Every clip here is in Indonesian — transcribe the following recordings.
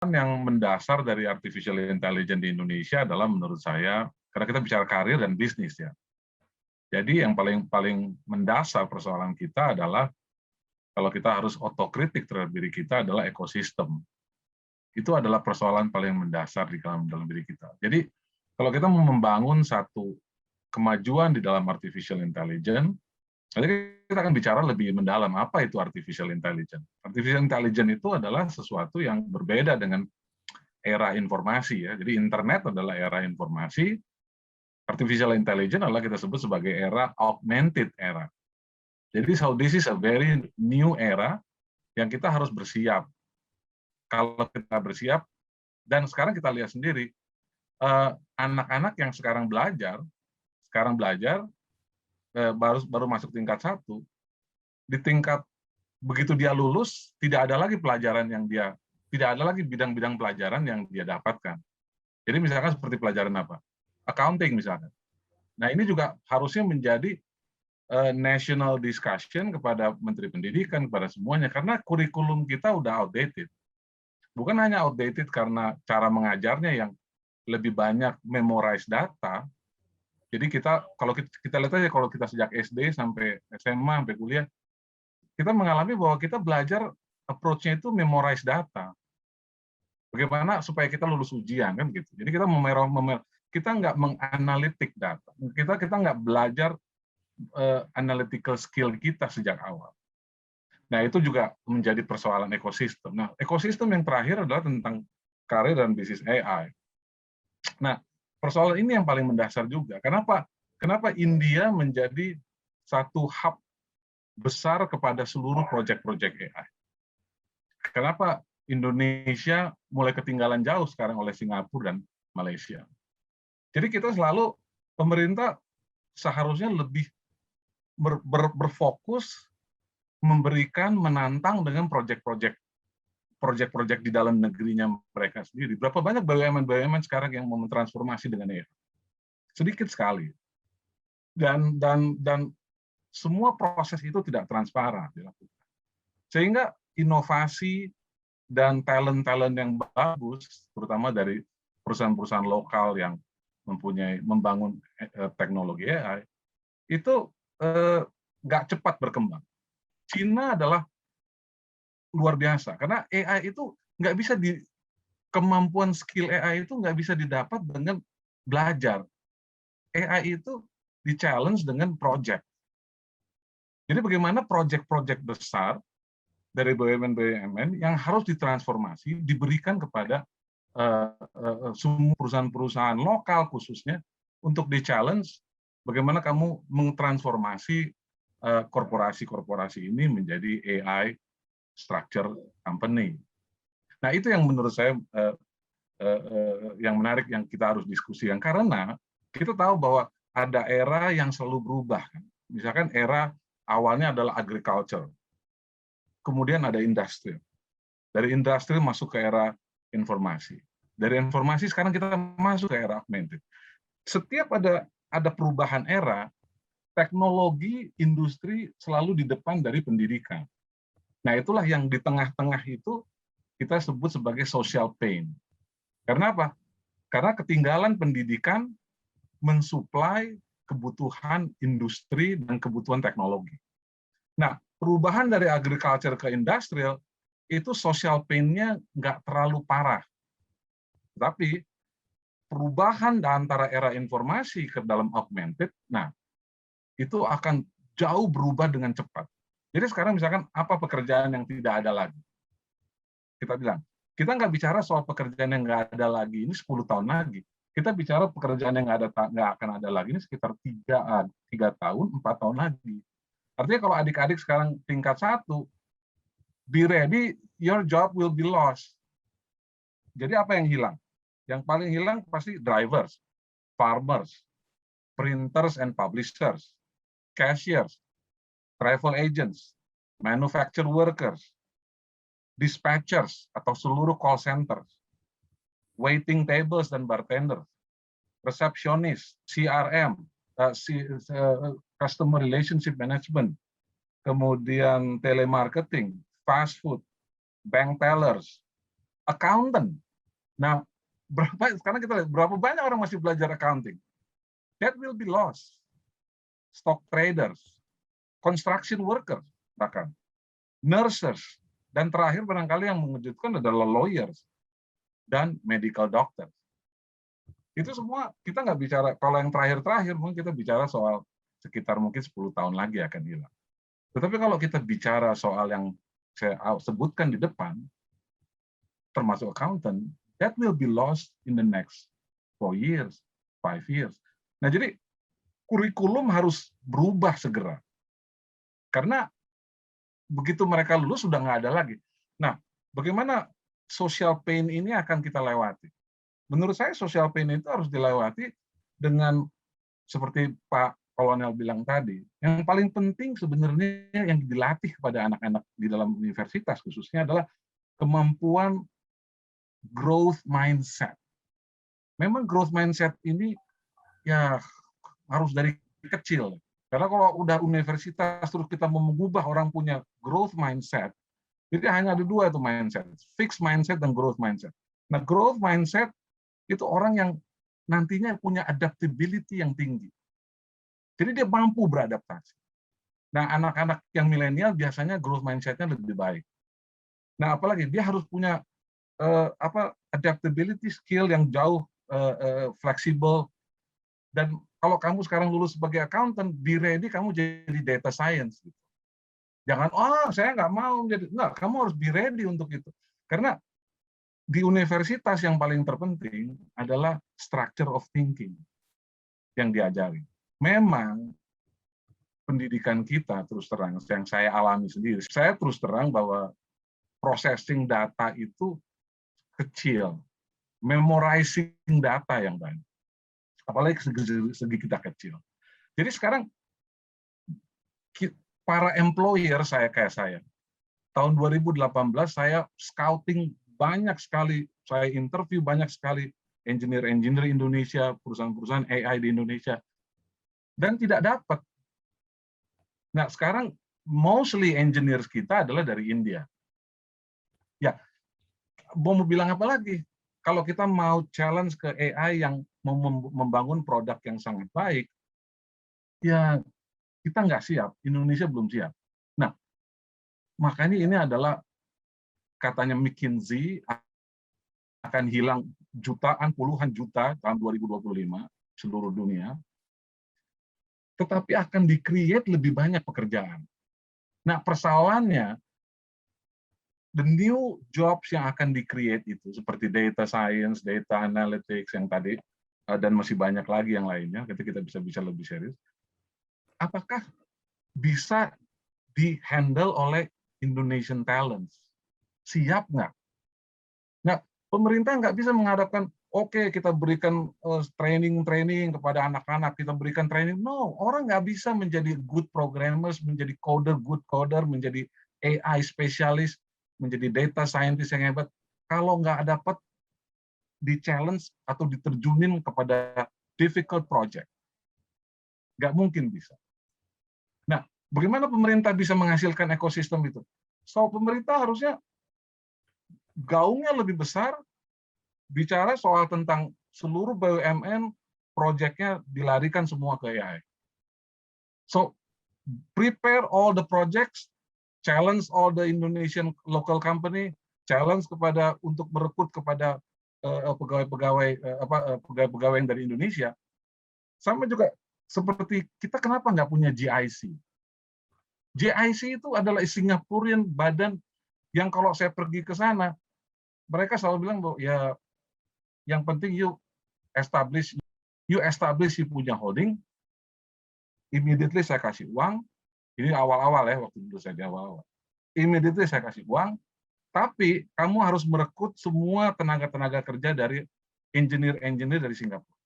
yang mendasar dari artificial intelligence di Indonesia adalah menurut saya, karena kita bicara karir dan bisnis ya. Jadi yang paling mendasar persoalan kita adalah kalau kita harus otokritik terhadap diri kita adalah ekosistem. Itu adalah persoalan paling mendasar di dalam diri kita. Jadi kalau kita mau membangun satu kemajuan di dalam artificial intelligence, nanti kita akan bicara lebih mendalam apa itu artificial intelligence. Artificial intelligence itu adalah sesuatu yang berbeda dengan era informasi ya. Jadi internet adalah era informasi, artificial intelligence adalah kita sebut sebagai era augmented era. Jadi so this is a very new era yang kita harus bersiap. Kalau kita bersiap, dan sekarang kita lihat sendiri, anak-anak yang sekarang belajar baru masuk tingkat 1, di tingkat begitu dia lulus, tidak ada lagi bidang-bidang pelajaran yang dia dapatkan. Jadi misalkan seperti pelajaran apa? Accounting misalkan. Nah ini juga harusnya menjadi national discussion kepada Menteri Pendidikan, kepada semuanya, karena kurikulum kita udah outdated. Bukan hanya outdated karena cara mengajarnya yang lebih banyak memorize data. Jadi kalau kita lihat aja, kalau kita sejak SD sampai SMA sampai kuliah, kita mengalami bahwa kita belajar approach-nya itu memorize data. Bagaimana supaya kita lulus ujian kan gitu. Jadi kita nggak menganalitik data. Kita nggak belajar analytical skill kita sejak awal. Nah, itu juga menjadi persoalan ekosistem. Nah, ekosistem yang terakhir adalah tentang karir dan bisnis AI. Nah, persoalan ini yang paling mendasar juga. Kenapa India menjadi satu hub besar kepada seluruh proyek-proyek AI? Kenapa Indonesia mulai ketinggalan jauh sekarang oleh Singapura dan Malaysia? Jadi kita selalu, pemerintah seharusnya lebih berfokus menantang dengan proyek-proyek di dalam negerinya mereka sendiri. Berapa banyak BUMN sekarang yang mau mentransformasi dengan AI? Sedikit sekali. Dan semua proses itu tidak transparan dilakukan. Sehingga inovasi dan talent-talent yang bagus, terutama dari perusahaan-perusahaan lokal yang membangun teknologi AI, itu nggak cepat berkembang. Cina adalah luar biasa, karena AI itu nggak bisa kemampuan skill AI itu nggak bisa didapat dengan belajar. AI itu di-challenge dengan project. Jadi bagaimana project-project besar dari BUMN yang harus ditransformasi, diberikan kepada semua perusahaan-perusahaan lokal khususnya untuk di-challenge bagaimana kamu mentransformasi korporasi-korporasi ini menjadi AI structure company. Nah, itu yang menurut saya yang menarik yang kita harus diskusikan, karena kita tahu bahwa ada era yang selalu berubah. Misalkan era awalnya adalah agriculture, kemudian ada industri. Dari industri masuk ke era informasi. Dari informasi sekarang kita masuk ke era augmented. Setiap ada perubahan era, teknologi industri selalu di depan dari pendidikan. Nah, itulah yang di tengah-tengah itu kita sebut sebagai social pain. Karena apa? Karena ketinggalan pendidikan mensuplai kebutuhan industri dan kebutuhan teknologi. Nah, perubahan dari agriculture ke industrial itu social pain-nya nggak terlalu parah. Tapi perubahan antara era informasi ke dalam augmented, nah itu akan jauh berubah dengan cepat. Jadi sekarang misalkan apa pekerjaan yang tidak ada lagi? Kita bilang, kita nggak bicara soal pekerjaan yang nggak ada lagi ini 10 tahun lagi. Kita bicara pekerjaan yang nggak akan ada lagi ini sekitar 3 tahun, 4 tahun lagi. Artinya kalau adik-adik sekarang tingkat 1, be ready, your job will be lost. Jadi apa yang hilang? Yang paling hilang pasti drivers, farmers, printers and publishers, cashiers, travel agents, manufacture workers, dispatchers atau seluruh call centers, waiting tables dan bartender, resepsionis, CRM, customer relationship management, kemudian telemarketing, fast food, bank tellers, accountant. Nah, sekarang kita lihat berapa banyak orang masih belajar accounting. That will be lost. Stock traders, construction workers, bahkan nurses, dan terakhir barangkali yang mengejutkan adalah lawyers dan medical doctors. Itu semua kita nggak bicara, kalau yang terakhir-terakhir mungkin kita bicara soal sekitar mungkin 10 tahun lagi akan hilang. Tetapi kalau kita bicara soal yang saya sebutkan di depan, termasuk accountant, that will be lost in the next 4 years, 5 years. Nah, jadi kurikulum harus berubah segera. Karena begitu mereka lulus sudah nggak ada lagi. Nah, bagaimana social pain ini akan kita lewati? Menurut saya social pain itu harus dilewati dengan seperti Pak Kolonel bilang tadi, yang paling penting sebenarnya yang dilatih kepada anak-anak di dalam universitas khususnya adalah kemampuan growth mindset. Memang growth mindset ini ya harus dari kecil. Karena kalau udah universitas terus kita mau mengubah orang punya growth mindset, jadi hanya ada dua itu mindset, fixed mindset dan growth mindset. Nah, growth mindset itu orang yang nantinya punya adaptability yang tinggi. Jadi dia mampu beradaptasi. Nah, anak-anak yang milenial biasanya growth mindset-nya lebih baik. Nah, apalagi dia harus punya adaptability skill yang jauh fleksibel. Dan kalau kamu sekarang lulus sebagai accountant, be ready kamu jadi data science. Gitu. Jangan, saya nggak mau jadi. Nggak, kamu harus be ready untuk itu. Karena di universitas yang paling terpenting adalah structure of thinking yang diajari. Memang pendidikan kita terus terang, yang saya alami sendiri, saya terus terang bahwa processing data itu kecil, memorizing data yang banyak. Apalagi segi kita kecil. Jadi sekarang para employer kayak saya, tahun 2018 saya scouting banyak sekali, saya interview banyak sekali engineer Indonesia, perusahaan-perusahaan AI di Indonesia, dan tidak dapat. Nah sekarang mostly engineers kita adalah dari India. Ya, mau bilang apa lagi? Kalau kita mau challenge ke AI yang membangun produk yang sangat baik, ya kita nggak siap, Indonesia belum siap. Nah, makanya ini adalah katanya McKinsey akan hilang jutaan, puluhan juta tahun 2025 seluruh dunia, tetapi akan di-create lebih banyak pekerjaan. Nah, persoalannya, the new jobs yang akan di-create itu, seperti data science, data analytics yang tadi, dan masih banyak lagi yang lainnya, kita bisa lebih serius, apakah bisa di-handle oleh Indonesian talents? Siap nggak? Nah, pemerintah nggak bisa mengharapkan, oke, kita berikan training kepada anak-anak, kita berikan training. No, orang nggak bisa menjadi good programmers, menjadi coder, good coder, menjadi AI spesialis, menjadi data scientist yang hebat, kalau nggak dapat di-challenge atau diterjunin kepada difficult project. Nggak mungkin bisa. Nah, bagaimana pemerintah bisa menghasilkan ekosistem itu? So, pemerintah harusnya gaungnya lebih besar, bicara soal tentang seluruh BUMN, proyeknya dilarikan semua ke AI. So, prepare all the projects, challenge all the Indonesian local company, challenge kepada untuk merekrut kepada pegawai-pegawai yang dari Indonesia. Sama juga seperti kita kenapa nggak punya GIC? GIC itu adalah Singaporean badan yang kalau saya pergi ke sana, mereka selalu bilang bahwa ya yang penting you establish you punya holding, immediately saya kasih uang. Ini awal-awal ya, waktu dulu saya di awal-awal. Immediately saya kasih uang, tapi kamu harus merekrut semua tenaga-tenaga kerja dari engineer dari Singapura.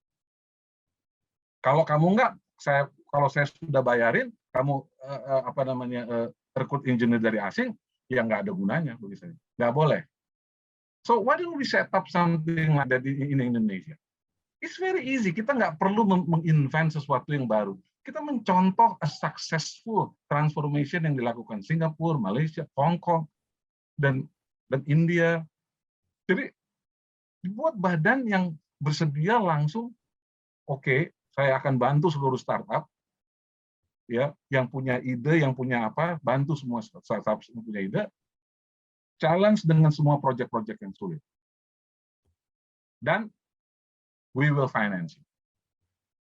Kalau kamu enggak, kalau saya sudah bayarin, kamu rekrut engineer dari asing, ya nggak ada gunanya bagi saya. Nggak boleh. So why don't we set up something like that in Indonesia? It's very easy. Kita nggak perlu menginvent sesuatu yang baru. Kita mencontoh a successful transformation yang dilakukan Singapura, Malaysia, Hong Kong, dan India. Jadi dibuat badan yang bersedia langsung, oke, saya akan bantu seluruh startup, ya, yang punya ide, yang punya apa, bantu semua startup yang punya ide, challenge dengan semua project-project yang sulit. Dan we will finance it.